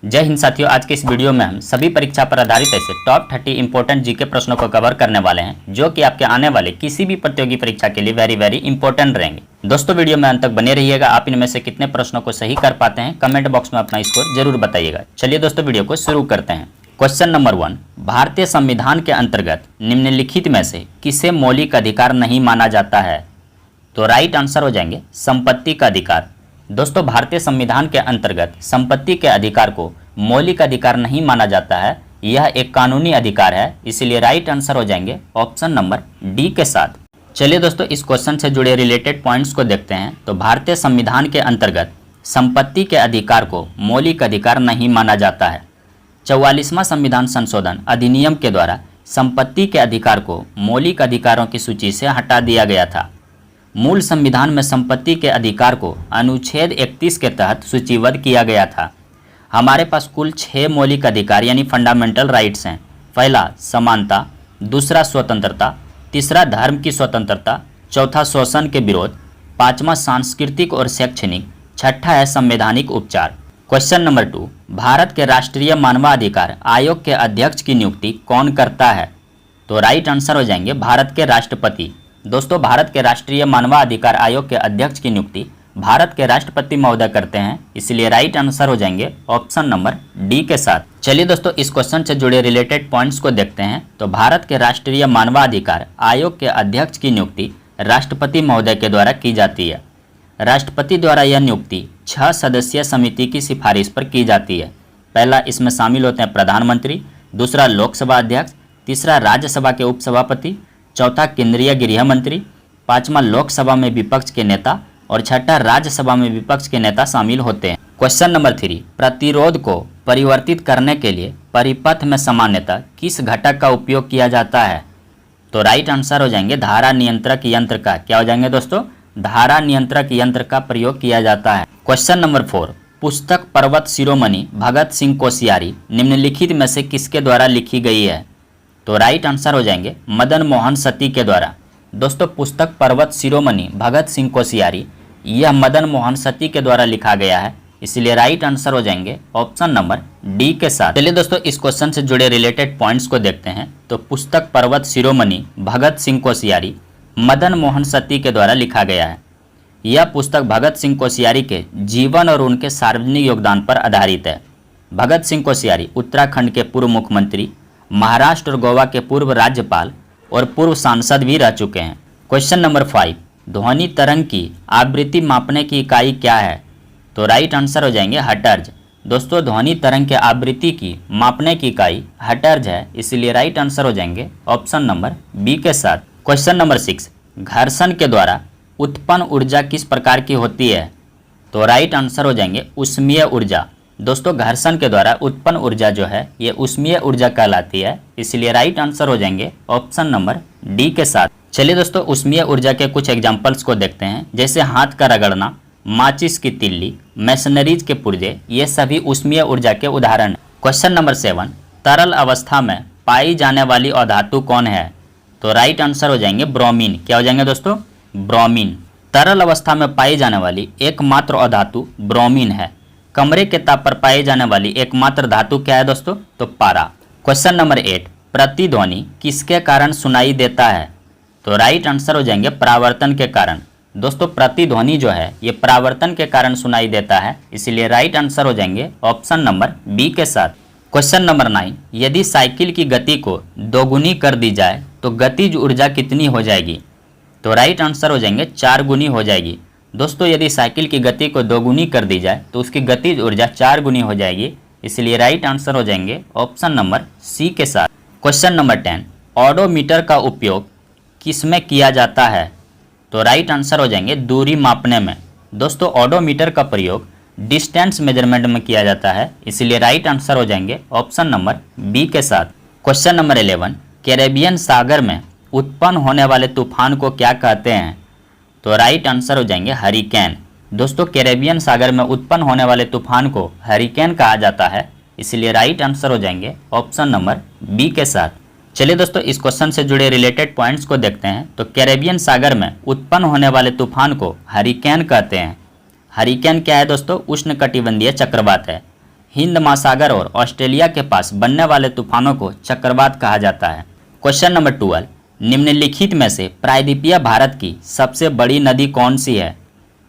जय हिंद साथियों, आज के इस वीडियो में हम सभी परीक्षा पर आधारित ऐसे टॉप 30 इंपॉर्टेंट जीके प्रश्नों को कवर करने वाले हैं जो कि आपके आने वाले किसी भी प्रतियोगी परीक्षा के लिए वेरी इंपॉर्टेंट रहेंगे। दोस्तों वीडियो में अंत तक बने रहिएगा। आप इनमें से कितने प्रश्नों को सही कर पाते हैं कमेंट बॉक्स में अपना स्कोर जरूर बताइएगा। चलिए दोस्तों वीडियो को शुरू करते हैं। क्वेश्चन नंबर 1, भारतीय संविधान के अंतर्गत निम्नलिखित में से किसे मौलिक अधिकार नहीं माना जाता है? तो राइट आंसर हो जाएंगे संपत्ति का अधिकार। दोस्तों भारतीय संविधान के अंतर्गत संपत्ति के अधिकार को मौलिक अधिकार नहीं माना जाता है, यह एक कानूनी अधिकार है, इसीलिए राइट आंसर हो जाएंगे ऑप्शन नंबर डी के साथ। चलिए दोस्तों इस क्वेश्चन से जुड़े रिलेटेड पॉइंट्स को देखते हैं। तो भारतीय संविधान के अंतर्गत संपत्ति के अधिकार को मौलिक अधिकार नहीं माना जाता है। 44वां संविधान संशोधन अधिनियम के द्वारा संपत्ति के अधिकार को मौलिक अधिकारों की सूची से हटा दिया गया था। मूल संविधान में संपत्ति के अधिकार को अनुच्छेद 31 के तहत सूचीबद्ध किया गया था। हमारे पास कुल 6 मौलिक अधिकार यानी फंडामेंटल राइट्स हैं। पहला समानता, दूसरा स्वतंत्रता, तीसरा धर्म की स्वतंत्रता, चौथा शोषण के विरोध, पांचवा सांस्कृतिक और शैक्षणिक, छठा है संवैधानिक उपचार। क्वेश्चन नंबर 2, भारत के राष्ट्रीय मानवाधिकार आयोग के अध्यक्ष की नियुक्ति कौन करता है? तो राइट आंसर हो जाएंगे भारत के राष्ट्रपति। दोस्तों भारत के राष्ट्रीय मानवाधिकार आयोग के अध्यक्ष की नियुक्ति भारत के राष्ट्रपति महोदय करते हैं, इसलिए राइट आंसर हो जाएंगे ऑप्शन नंबर डी के साथ। चलिए दोस्तों इस क्वेश्चन से जुड़े रिलेटेड पॉइंट्स को देखते हैं। तो भारत के राष्ट्रीय मानवाधिकार आयोग के अध्यक्ष की नियुक्ति राष्ट्रपति महोदय के द्वारा की जाती है। राष्ट्रपति द्वारा यह नियुक्ति 6 सदस्यीय समिति की सिफारिश पर की जाती है। पहला इसमें शामिल होते हैं प्रधानमंत्री, दूसरा लोकसभा अध्यक्ष, तीसरा राज्यसभा के उपसभापति, चौथा केंद्रीय गृह मंत्री, पांचवा लोकसभा में विपक्ष के नेता और छठा राज्यसभा में विपक्ष के नेता शामिल होते हैं। क्वेश्चन नंबर 3, प्रतिरोध को परिवर्तित करने के लिए परिपथ में सामान्यतः किस घटक का उपयोग किया जाता है? तो राइट आंसर हो जाएंगे धारा नियंत्रक यंत्र का। क्या हो जाएंगे दोस्तों? धारा नियंत्रक यंत्र का प्रयोग किया जाता है। क्वेश्चन नंबर 4, पुस्तक पर्वत शिरोमणि भगत सिंह कोश्यारी निम्नलिखित में से किसके द्वारा लिखी गई है? तो राइट आंसर हो जाएंगे मदन मोहन सती के द्वारा। दोस्तों पुस्तक पर्वत शिरोमणि भगत सिंह कोश्यारी यह मदन मोहन सती के द्वारा लिखा गया है, इसलिए राइट आंसर हो जाएंगे ऑप्शन नंबर डी के साथ। चलिए दोस्तों इस क्वेश्चन से जुड़े रिलेटेड पॉइंट्स को देखते हैं। तो पुस्तक पर्वत शिरोमणि भगत सिंह कोश्यारी मदन मोहन सती के द्वारा लिखा गया है। यह पुस्तक भगत सिंह कोश्यारी के जीवन और उनके सार्वजनिक योगदान पर आधारित है। भगत सिंह कोश्यारी उत्तराखंड के पूर्व मुख्यमंत्री, महाराष्ट्र और गोवा के पूर्व राज्यपाल और पूर्व सांसद भी रह चुके हैं। क्वेश्चन नंबर 5, ध्वनि तरंग की आवृत्ति मापने की इकाई क्या है? तो राइट आंसर हो जाएंगे हर्ट्ज। दोस्तों ध्वनि तरंग के आवृत्ति की मापने की इकाई हर्ट्ज है, इसलिए राइट आंसर हो जाएंगे ऑप्शन नंबर बी के साथ। क्वेश्चन नंबर 6, घर्षण के द्वारा उत्पन्न ऊर्जा किस प्रकार की होती है? तो राइट आंसर हो जाएंगे ऊष्मीय ऊर्जा। दोस्तों घर्षण के द्वारा उत्पन्न ऊर्जा जो है ये ऊष्मीय ऊर्जा कहलाती है, इसलिए राइट आंसर हो जाएंगे ऑप्शन नंबर डी के साथ। चलिए दोस्तों ऊष्मीय ऊर्जा के कुछ एग्जांपल्स को देखते हैं, जैसे हाथ का रगड़ना, माचिस की तिल्ली, मैशनरीज के पुर्जे, ये सभी ऊष्मीय ऊर्जा के उदाहरण हैं। क्वेश्चन नंबर 7, तरल अवस्था में पाई जाने वाली अधातु कौन है? तो राइट आंसर हो जाएंगे ब्रोमीन। क्या हो जाएंगे दोस्तों? ब्रोमीन। तरल अवस्था में पाई जाने वाली एकमात्र अधातु ब्रोमीन है। कमरे के ताप पर पाई जाने वाली एकमात्र धातु क्या है दोस्तों? तो पारा। क्वेश्चन नंबर 8, प्रतिध्वनि किसके कारण सुनाई देता है? तो राइट आंसर हो जाएंगे परावर्तन के कारण। दोस्तों प्रतिध्वनि जो है ये परावर्तन के कारण सुनाई देता है, इसीलिए राइट आंसर हो जाएंगे ऑप्शन नंबर बी के साथ। क्वेश्चन नंबर 9, यदि साइकिल की गति को दोगुनी कर दी जाए तो गतिज ऊर्जा कितनी हो जाएगी? तो राइट आंसर हो जाएंगे 4 गुनी हो जाएगी। दोस्तों यदि साइकिल की गति को दोगुनी कर दी जाए तो उसकी गतिज ऊर्जा 4 गुनी हो जाएगी, इसलिए राइट आंसर हो जाएंगे ऑप्शन नंबर सी के साथ। क्वेश्चन नंबर 10, ऑडोमीटर का उपयोग किसमें किया जाता है? तो राइट आंसर हो जाएंगे दूरी मापने में। दोस्तों ऑडोमीटर का प्रयोग डिस्टेंस मेजरमेंट में किया जाता है, इसलिए राइट आंसर हो जाएंगे ऑप्शन नंबर बी के साथ। क्वेश्चन नंबर 11, कैरेबियन सागर में उत्पन्न होने वाले तूफान को क्या कहते हैं? तो राइट आंसर हो जाएंगे हरिकेन। दोस्तों कैरेबियन सागर में उत्पन्न होने वाले तूफान को हरिकेन कहा जाता है, इसलिए राइट आंसर हो जाएंगे ऑप्शन नंबर बी के साथ। चलिए दोस्तों इस क्वेश्चन से जुड़े रिलेटेड पॉइंट्स को देखते हैं। तो कैरेबियन सागर में उत्पन्न होने वाले तूफान को हरिकेन कहते हैं। हरिकेन क्या है दोस्तों? उष्णकटिबंधीय चक्रवात है। हिंद महासागर और ऑस्ट्रेलिया के पास बनने वाले तूफानों को चक्रवात कहा जाता है। क्वेश्चन नंबर 12, निम्नलिखित में से प्रायद्वीपीय भारत की सबसे बड़ी नदी कौन सी है?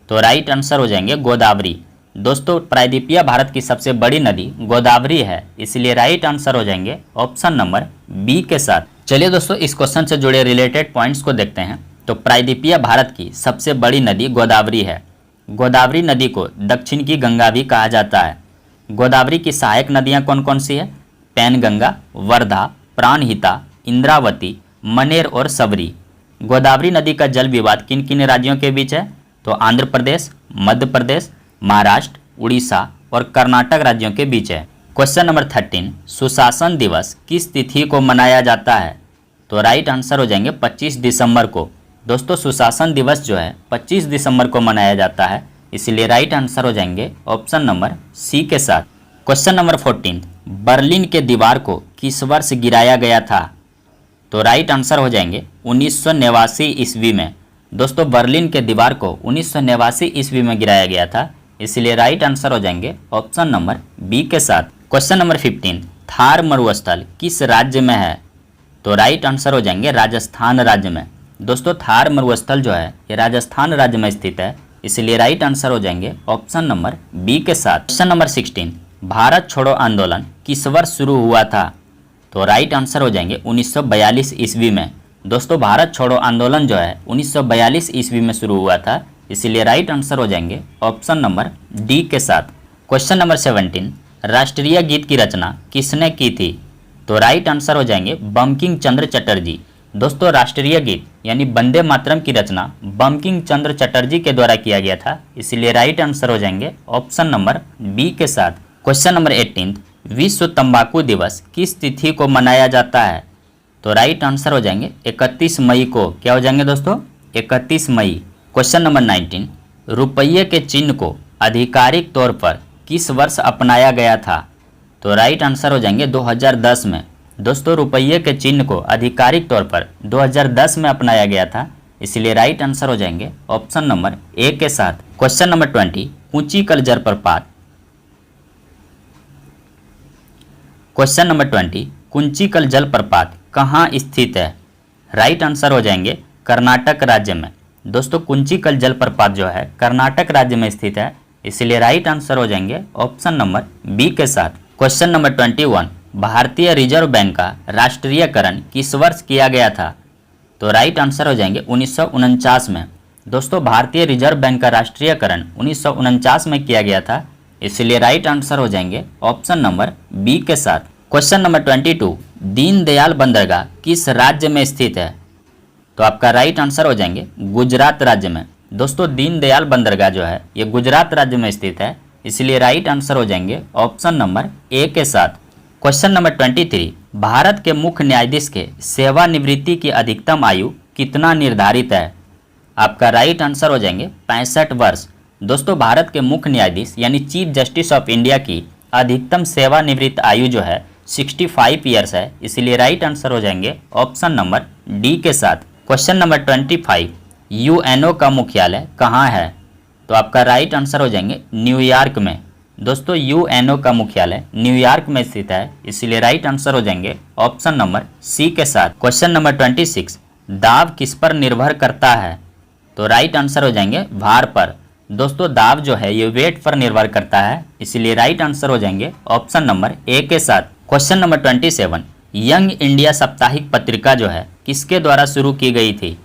तो राइट आंसर हो जाएंगे गोदावरी। दोस्तों प्रायद्वीपीय भारत की सबसे बड़ी नदी गोदावरी है, इसलिए राइट आंसर हो जाएंगे ऑप्शन नंबर बी के साथ। चलिए दोस्तों इस क्वेश्चन से जुड़े रिलेटेड पॉइंट्स को देखते हैं। तो प्रायद्वीपीय भारत की सबसे बड़ी नदी गोदावरी है। गोदावरी नदी को दक्षिण की गंगा भी कहा जाता है। गोदावरी की सहायक नदियां कौन कौन सी है? पैनगंगा, वर्धा, प्राणहिता, इंद्रावती, मनेर और सबरी। गोदावरी नदी का जल विवाद किन किन राज्यों के बीच है? तो आंध्र प्रदेश, मध्य प्रदेश, महाराष्ट्र, उड़ीसा और कर्नाटक राज्यों के बीच है। क्वेश्चन नंबर 13, सुशासन दिवस किस तिथि को मनाया जाता है? तो राइट आंसर हो जाएंगे 25 दिसंबर को। दोस्तों सुशासन दिवस जो है 25 दिसंबर को मनाया जाता है, इसलिए राइट आंसर हो जाएंगे ऑप्शन नंबर सी के साथ। क्वेश्चन नंबर 14, बर्लिन के दीवार को किस वर्ष गिराया गया था? तो राइट आंसर हो जाएंगे 1989 ईस्वी में। दोस्तों बर्लिन के दीवार को 1989 ईस्वी में गिराया गया था, इसलिए राइट आंसर हो जाएंगे ऑप्शन नंबर बी के साथ। क्वेश्चन नंबर 15, थार मरुस्थल किस राज्य में है? तो राइट आंसर हो जाएंगे राजस्थान राज्य में। दोस्तों थार मरुस्थल जो है ये राजस्थान राज्य में स्थित है, इसलिए राइट आंसर हो जाएंगे ऑप्शन नंबर बी के साथ। क्वेश्चन नंबर 16, भारत छोड़ो आंदोलन किस वर्ष शुरू हुआ था? तो राइट आंसर हो जाएंगे 1942 ईस्वी में। दोस्तों भारत छोड़ो आंदोलन जो है 1942 ईस्वी में शुरू हुआ था, इसलिए राइट आंसर हो जाएंगे ऑप्शन नंबर डी के साथ। क्वेश्चन नंबर 17, राष्ट्रीय गीत की रचना किसने की थी? तो राइट आंसर हो जाएंगे बंकिम चंद्र चटर्जी। दोस्तों राष्ट्रीय गीत यानी वंदे मातरम की रचना बंकिम चंद्र चटर्जी के द्वारा किया गया था, इसलिए राइट आंसर हो जाएंगे ऑप्शन नंबर बी के साथ। क्वेश्चन नंबर 18, विश्व तंबाकू दिवस किस तिथि को मनाया जाता है? तो राइट आंसर हो जाएंगे 31 मई को। क्या हो जाएंगे दोस्तों? 31 मई। क्वेश्चन नंबर 19, रुपये के चिन्ह को आधिकारिक तौर पर किस वर्ष अपनाया गया था? तो राइट आंसर हो जाएंगे 2010 में। दोस्तों रुपये के चिन्ह को आधिकारिक तौर पर 2010 में अपनाया गया था, इसलिए राइट आंसर हो जाएंगे ऑप्शन नंबर ए के साथ। क्वेश्चन नंबर 20, कुंचिकल जलप्रपात। क्वेश्चन नंबर 20, कुंचिकल जलप्रपात कहाँ स्थित है? राइट आंसर हो जाएंगे कर्नाटक राज्य में। दोस्तों कुंचिकल जलप्रपात जो है कर्नाटक राज्य में स्थित है, इसलिए राइट आंसर हो जाएंगे ऑप्शन नंबर बी के साथ। क्वेश्चन नंबर 21, भारतीय रिजर्व बैंक का राष्ट्रीयकरण किस वर्ष किया गया था? तो राइट आंसर हो जाएंगे 1949 में। दोस्तों भारतीय रिजर्व बैंक का राष्ट्रीयकरण 1949 में किया गया था, इसलिए राइट आंसर हो जाएंगे ऑप्शन नंबर बी के साथ। क्वेश्चन नंबर 22, दीनदयाल बंदरगाह किस राज्य में स्थित है? तो आपका राइट आंसर हो जाएंगे गुजरात राज्य में। दोस्तों दीनदयाल बंदरगाह जो है ये गुजरात राज्य में स्थित है, इसलिए राइट आंसर हो जाएंगे ऑप्शन नंबर ए के साथ। क्वेश्चन नंबर 23, भारत के मुख्य न्यायाधीश के सेवानिवृत्ति की अधिकतम आयु कितना निर्धारित है? आपका राइट आंसर हो जाएंगे 65 वर्ष। दोस्तों भारत के मुख्य न्यायाधीश यानी चीफ जस्टिस ऑफ इंडिया की अधिकतम सेवानिवृत्त आयु जो है 65 ईयर्स है, इसलिए राइट आंसर हो जाएंगे ऑप्शन नंबर डी के साथ। क्वेश्चन नंबर 25, यूएनओ का मुख्यालय कहाँ है? तो आपका राइट आंसर हो जाएंगे न्यूयॉर्क में। दोस्तों यूएनओ का मुख्यालय न्यूयॉर्क में स्थित है, इसलिए राइट आंसर हो जाएंगे ऑप्शन नंबर सी के साथ। क्वेश्चन नंबर 26, दाब किस पर निर्भर करता है? तो राइट आंसर हो जाएंगे भार पर। दोस्तों दाब जो है ये वेट पर निर्भर करता है, इसलिए राइट आंसर हो जाएंगे ऑप्शन नंबर ए के साथ। क्वेश्चन नंबर 27, यंग इंडिया साप्ताहिक पत्रिका जो है किसके द्वारा शुरू की गई थी?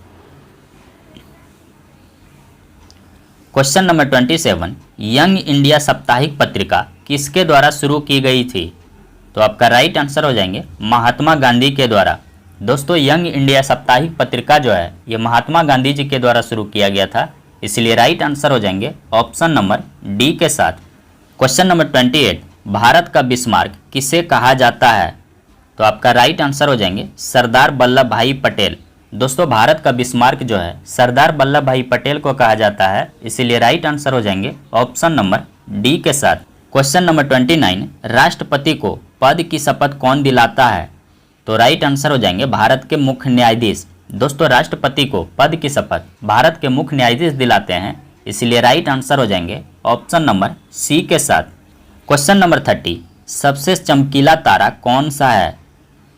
क्वेश्चन नंबर 27, यंग इंडिया साप्ताहिक पत्रिका किसके द्वारा शुरू की गई थी? तो आपका राइट आंसर हो जाएंगे महात्मा गांधी के द्वारा। दोस्तों यंग इंडिया साप्ताहिक पत्रिका जो है ये महात्मा गांधी जी के द्वारा शुरू किया गया था, इसलिए राइट आंसर हो जाएंगे ऑप्शन नंबर डी के साथ। क्वेश्चन नंबर 28, भारत का बिस्मार्क किसे कहा जाता है? तो आपका राइट आंसर हो जाएंगे सरदार वल्लभ भाई पटेल। दोस्तों भारत का बिस्मार्क जो है सरदार वल्लभ भाई पटेल को कहा जाता है, इसीलिए राइट आंसर हो जाएंगे ऑप्शन नंबर डी के साथ। क्वेश्चन नंबर 29, राष्ट्रपति को पद की शपथ कौन दिलाता है? तो राइट आंसर हो जाएंगे भारत के मुख्य न्यायाधीश। दोस्तों राष्ट्रपति को पद की शपथ भारत के मुख्य न्यायाधीश दिलाते हैं, इसलिए राइट आंसर हो जाएंगे ऑप्शन नंबर सी के साथ। क्वेश्चन नंबर 30, सबसे चमकीला तारा कौन सा है?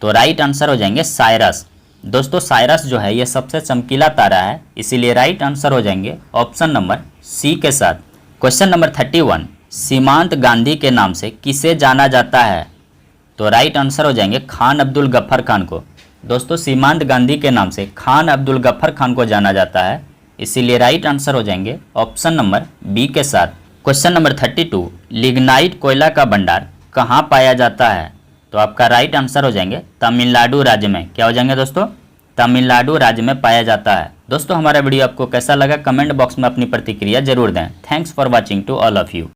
तो राइट आंसर हो जाएंगे साइरस। दोस्तों साइरस जो है ये सबसे चमकीला तारा है, इसीलिए राइट आंसर हो जाएंगे ऑप्शन नंबर सी के साथ। क्वेश्चन नंबर 31, सीमांत गांधी के नाम से किसे जाना जाता है? तो राइट आंसर हो जाएंगे खान अब्दुल गफ्फर खान को। दोस्तों सीमांत गांधी के नाम से खान अब्दुल गफ्फर खान को जाना जाता है, इसीलिए राइट आंसर हो जाएंगे ऑप्शन नंबर बी के साथ। क्वेश्चन नंबर 32, लिग्नाइट कोयला का भंडार कहाँ पाया जाता है? तो आपका राइट आंसर हो जाएंगे तमिलनाडु राज्य में। क्या हो जाएंगे दोस्तों? तमिलनाडु राज्य में पाया जाता है। दोस्तों हमारा वीडियो आपको कैसा लगा कमेंट बॉक्स में अपनी प्रतिक्रिया जरूर दें। Thanks for watching to all of you.